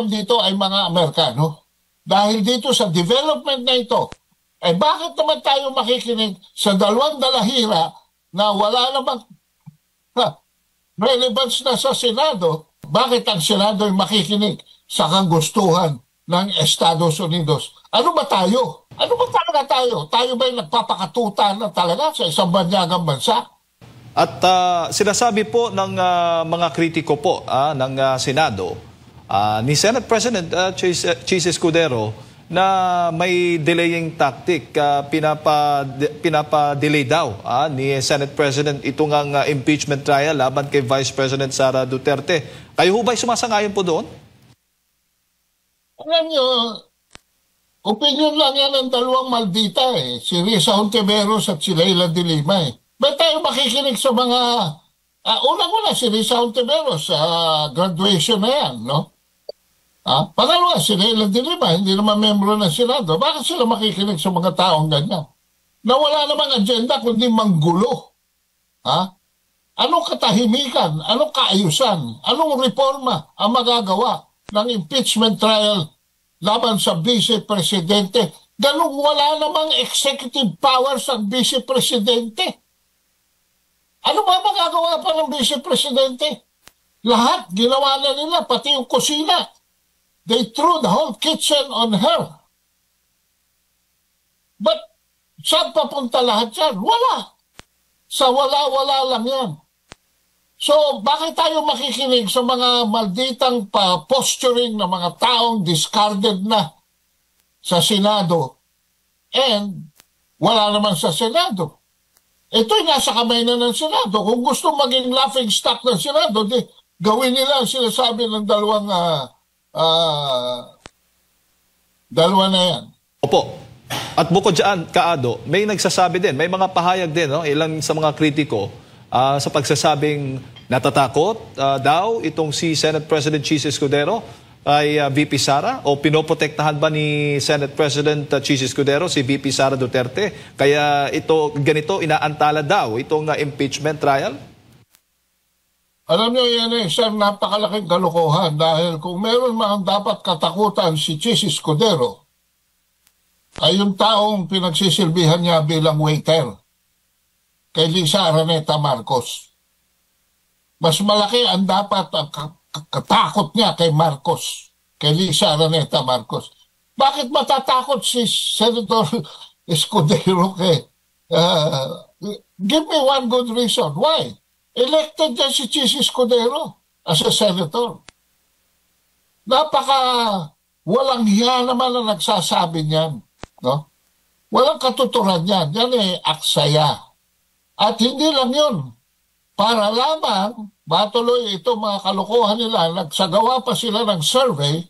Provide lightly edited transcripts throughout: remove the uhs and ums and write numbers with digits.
dito ay mga Amerikano. Dahil dito sa development na ito, bakit naman tayo makikinig sa dalawang dalahira na wala namang relevance na sa Senado? Bakit ang Senado ay makikinig sa kagustuhan ng Estados Unidos? Ano ba tayo? Ano ba talaga tayo? Tayo ba yung nagpapakatuta na talaga sa isang banyagang bansa? At sinasabi po ng mga kritiko po ng Senado, ni Senate President Chis Escudero, na may delaying tactic, pinapa-delay daw ni Senate President itong impeachment trial laban kay Vice President Sara Duterte. Kayo ho ba'y sumasangayon po doon? Alam nyo, opinion lang yan ng dalawang maldita si Risa Hontiveros at si Leila de Lima Ba't tayo makikinig sa mga, unang-una si Risa Hontiveros sa graduation na yan, no? Pangalawa, si Leila de Lima, hindi naman membro ng Senado. Bakit sila makikinig sa mga taong ganyan? Na wala namang agenda kundi manggulo. Anong katahimikan? Anong kaayusan? Anong reforma ang magagawa ng impeachment trial laban sa Vice Presidente? Ganun wala namang executive powers ang Vice Presidente. Ano ba magagawa pa ng Vice Presidente? Lahat ginawa na nila, pati yung kusina. They threw the whole kitchen on her. But saan papunta lahat yan? Wala. Sa wala-wala lang yan. So, bakit tayo makikinig sa mga malditang posturing ng mga taong discarded na sa Senado and wala naman sa Senado? Ito'y nasa kamay na ng Senado. Kung gusto maging laughing stock ng Senado, di gawin nila ang sinasabi ng dalawa na yan. Opo. At bukod dyan, Kaado, may nagsasabi din, may mga pahayag din, no? Ilang sa mga kritiko sa pagsasabing natatakot daw itong si Senate President Chis Escudero ay VP Sara, o pinoprotektahan ba ni Senate President Chis Escudero si VP Sara Duterte? Kaya ganito inaantala daw itong impeachment trial? Alam niyo, yan isang napakalaking kalokohan dahil kung meron man dapat katakutan si Chis Escudero, ay yung taong pinagsisilbihan niya bilang waiter kay Lisa Araneta Marcos. Mas malaki ang dapat katakot niya kay Marcos, kay Lisa Araneta Marcos. Bakit matatakot si Senator Escudero give me one good reason. Why? Elected niya si Chis Escudero as a senator. Napaka walang hiya naman na nagsasabi niyan. No? Walang katuturan yan. Yan aksaya. At hindi lang yun. Para lamang matuloy ito mga kalokohan nila, nagsagawa pa sila ng survey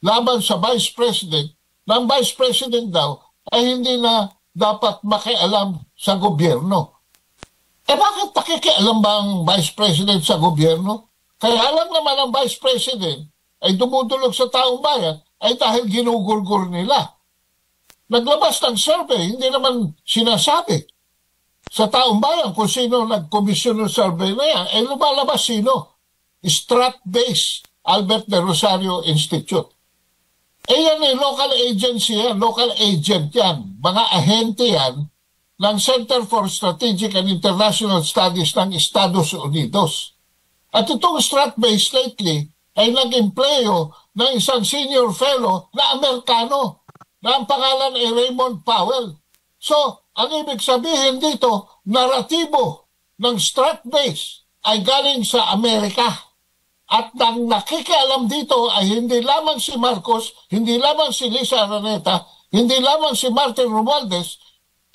laban sa Vice President. Ng Vice President daw ay hindi na dapat makialam sa gobyerno. Bakit nakikialam ba ang Vice President sa gobyerno? Kaya alam naman ang Vice President ay dumudulog sa taong bayan ay dahil ginugurgur nila. Naglabas ng survey, hindi naman sinasabi sa taong bayan kung sino nag-commission ng survey na yan. Lumalabas sino? Strat-based Albert de Rosario Institute. Yan local agency yan, local agent yan. Mga ahente yan ng Center for Strategic and International Studies ng Estados Unidos. At itong Strat-based lately ay nag-empleyo ng isang senior fellow na Amerikano na ang pangalan ay Raymond Powell. So, ang ibig sabihin dito, naratibo ng Strat-based ay galing sa Amerika. At ang nakikialam dito ay hindi lamang si Marcos, hindi lamang si Lisa Araneta, hindi lamang si Martin Romualdez.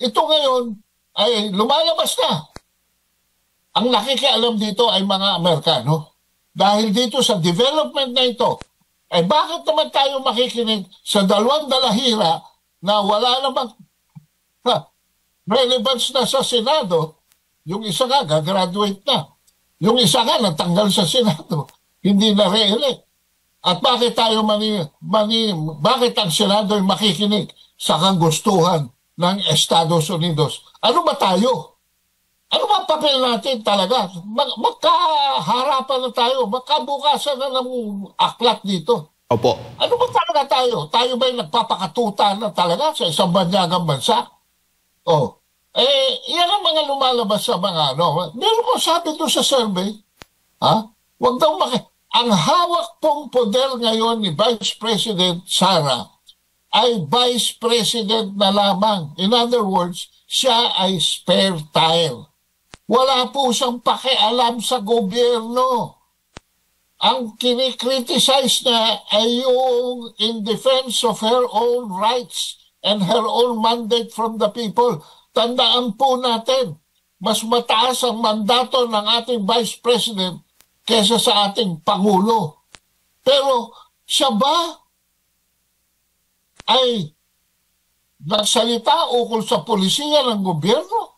Ito ngayon ay lumalabas na. Ang nakikialam dito ay mga Amerikano. Dahil dito sa development na ito, bakit naman tayo makikinig sa dalawang dalahira na wala namang relevance na sa Senado? Yung isa nga, gagraduate na. Yung isa nga, natanggal sa Senado. Hindi na re-elect. At bakit tayo bakit ang Senado ay makikinig sa kagustuhan ng Estados Unidos? Ano ba tayo? Ano ba papel natin talaga? Magkaharapan na tayo. Magkabukasan na ng aklat dito. Opo. Ano ba talaga tayo? Tayo ba yung nagpapakatuta na talaga sa isang banyagang bansa? Oh, yan ang mga lumalabas sa mga ano. Meron mo sabi doon sa survey, ha? Huwag daw ang hawak pong poder ngayon ni Vice President Sara ay Vice President na lamang. In other words, siya ay spare tire. Wala po siyang pakialam sa gobyerno. Ang kinikriticize niya ay yung in defense of her own rights and her own mandate from the people. Tandaan po natin, mas mataas ang mandato ng ating Vice President kesa sa ating Pangulo. Pero siya ba ay nagsalita ukol sa polisiya ng gobyerno?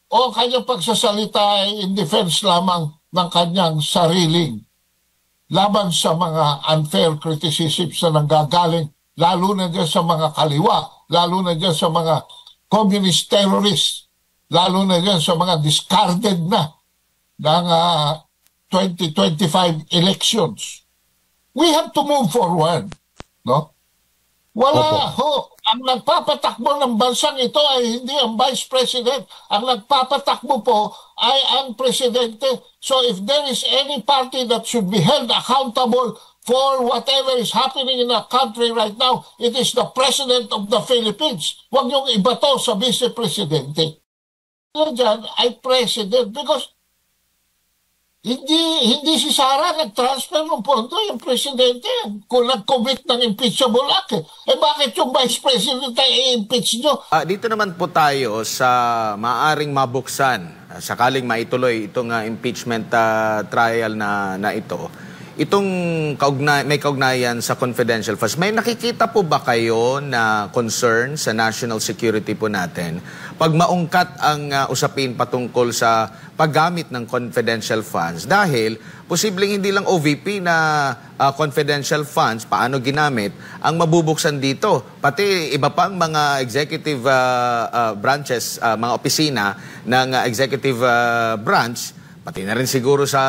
O ang kanyang pagsasalita ay in defense lamang ng kanyang sariling laban sa mga unfair criticisms na nanggagaling, lalo na dyan sa mga kaliwa, lalo na dyan sa mga communist terrorists, lalo na dyan sa mga discarded na ng 2025 elections. We have to move forward, no? Wala ho. Ang nagpapatakbo ng bansang ito ay hindi ang Vice President. Ang nagpapatakbo po ay ang Presidente. So if there is any party that should be held accountable for whatever is happening in our country right now, it is the President of the Philippines. Huwag niyong ibato sa Vice Presidente. Diyan ay President because hindi si Sara nag-transfer ng pondo, yung presidente, kung nag-commit ng impeachable act. Bakit yung vice president ay i-impeach nyo? Dito naman po tayo sa maaring mabuksan, sakaling maituloy itong impeachment trial na ito. Itong may kaugnayan sa confidential funds, may nakikita po ba kayo na concern sa national security po natin pag maungkat ang usapin patungkol sa paggamit ng confidential funds? Dahil posibleng hindi lang OVP na confidential funds, paano ginamit, ang mabubuksan dito. Pati iba pang mga executive branches, mga opisina ng executive branch, pati na rin siguro sa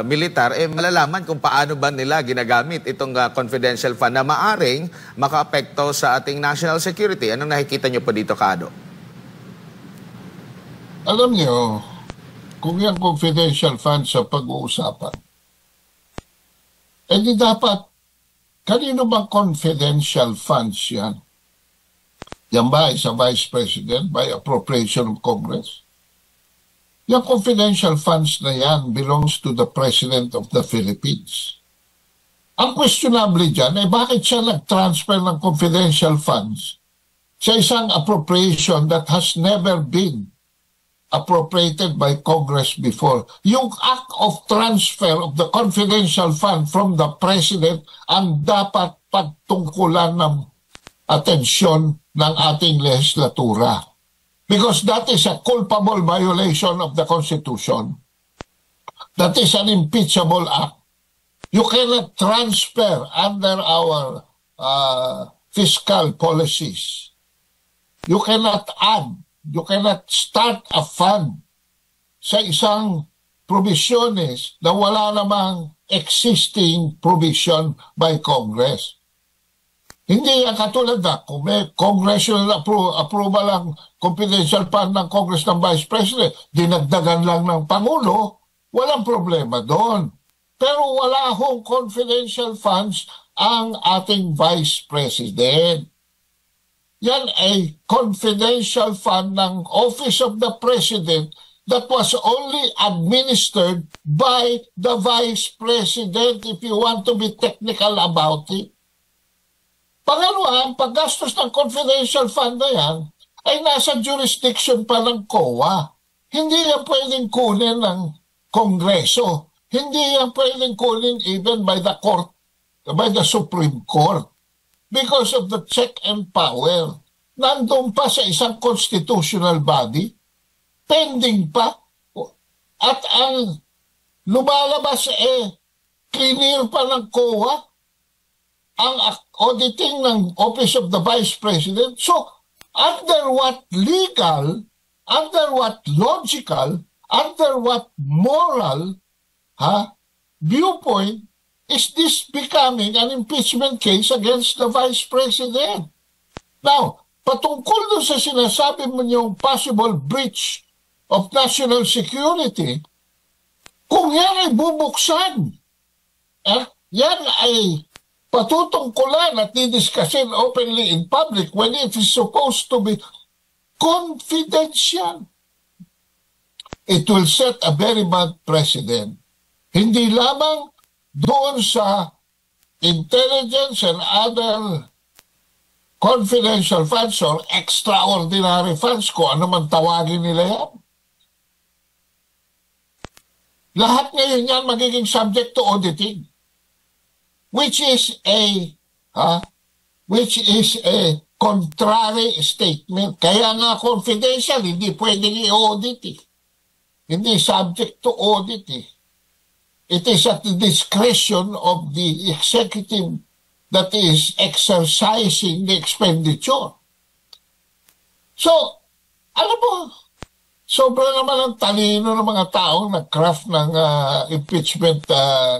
militar, malalaman kung paano ba nila ginagamit itong confidential fund na maaring makaapekto sa ating national security. Anong nakikita nyo po dito, Kado? Alam nyo, kung yung confidential fund sa pag-uusapan, di dapat, kanino bang confidential funds yan? Yan ba sa Vice President by appropriation of Congress? Yung confidential funds na yan belongs to the President of the Philippines. Ang questionable dyan ay bakit siya nag-transfer ng confidential funds sa isang appropriation that has never been appropriated by Congress before. Yung act of transfer of the confidential fund from the President ang dapat pagtungkulan ng atensyon ng ating legislatura. Because that is a culpable violation of the Constitution. That is an impeachable act. You cannot transfer under our fiscal policies. You cannot add, you cannot start a fund sa isang provisiones na wala namang existing provision by Congress. Hindi yan katulad na kung may congressional approval ang confidential fund ng Congress ng Vice President, dinagdagan lang ng Pangulo, walang problema doon. Pero wala hong confidential funds ang ating Vice President. Yan ay confidential fund ng Office of the President that was only administered by the Vice President, if you want to be technical about it. Pangalawa, ang paggastos ng confidential fund na yan ay nasa jurisdiction pa ng COA. Hindi yan pwedeng kunin ng Kongreso. Hindi yan pwedeng kunin even by the court, by the Supreme Court. Because of the check and power. Nandun pa sa isang constitutional body, pending pa. At ang lumalabas clear pa ng COA, ang auditing ng Office of the Vice President. So, under what legal, under what logical, under what moral viewpoint is this becoming an impeachment case against the Vice President? Now, patungkol doon sa sinasabi mo niyong possible breach of national security, kung yan ay bubuksan, yan ay patutungkulan at didiscusin openly in public when it is supposed to be confidential. It will set a very bad precedent. Hindi lamang doon sa intelligence and other confidential funds or extraordinary funds, kung ano man tawagin nila yan. Lahat ngayon yan magiging subject to auditing, which is a contrary statement. Kaya nga confidential, hindi pwedeng i-audit eh. Hindi subject to audit eh. It is at the discretion of the executive that is exercising the expenditure. So, alam mo, sobra naman ang talino ng mga taong nag-craft ng impeachment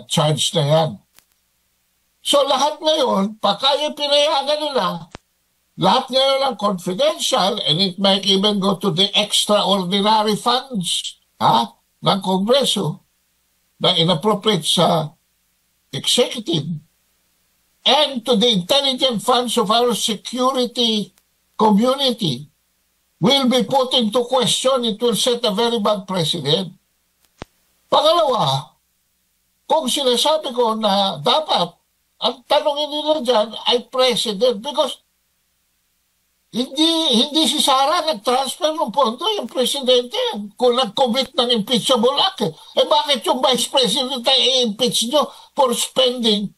charge na yan. So, lahat ngayon, pagka yung pinayagan nila, lahat ngayon ang confidential, and it might even go to the extraordinary funds ng Kongreso na inappropriate sa executive and to the intelligent funds of our security community will be put into question. It will set a very bad precedent. Pangalawa, kung sinasabi ko na dapat ang tanongin nila dyan ay president, because hindi si Sara nag-transfer ng pondo, yung presidente, kung nag-commit ng impeachable act. Bakit yung vice president ay i-impeach nyo for spending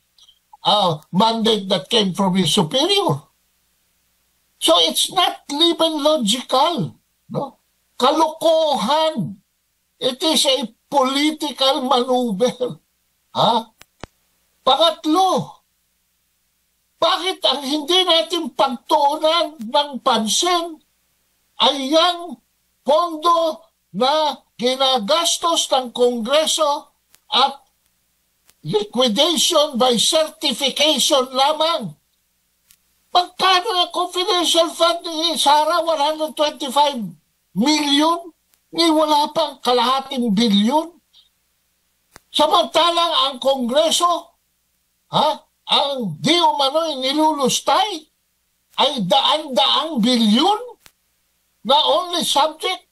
a mandate that came from his superior? So it's not even logical. No? Kalokohan. It is a political maneuver. Pangatlo, bakit ang hindi natin pagtuunan ng pansin ay yung pondo na ginagastos ng Kongreso at liquidation by certification lamang? Pagkano ang confidential fund ni Sara, 125 million? Ni wala pang kalahating bilyon? Samantalang ang Kongreso, ang di umano'y nilulustay ay daan-daang bilyon na only subject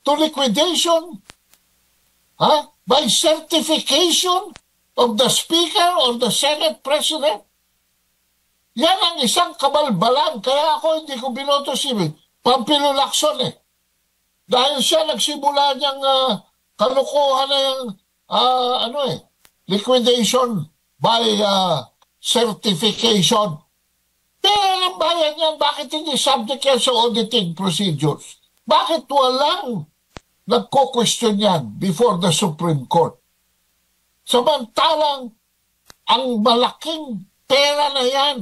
to liquidation by certification of the Speaker or the Senate President. Yan ang isang kabalbalan. Kaya ako hindi ko binoto si Pampilo Lacson Dahil siya nagsimula niyang kalukuhan na yung liquidation by certification. Pero ang bayan yan, bakit hindi subject yan sa auditing procedures? Bakit walang nagko-question yan before the Supreme Court? Samantalang ang malaking pera na yan,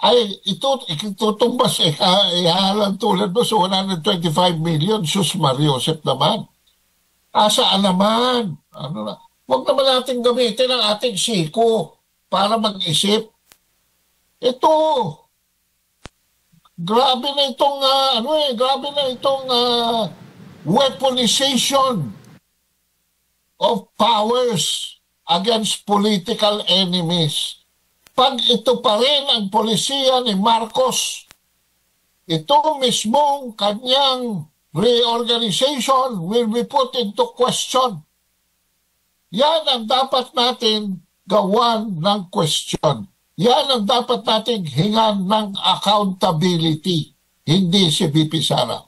ay itutumbas, ihahalang tulad mo sa 125 million, sus Mariosep naman. Asaan naman? Huwag naman natin gamitin ang ating siko para mag-isip. Ito, grabe na itong weaponization of powers against political enemies. Pag ito pa rin ang polisiya ni Marcos, ito mismong kanyang reorganization will be put into question. Yan ang dapat natin gawan ng question. Yan ang dapat natin hingan ng accountability, hindi si VP Sara.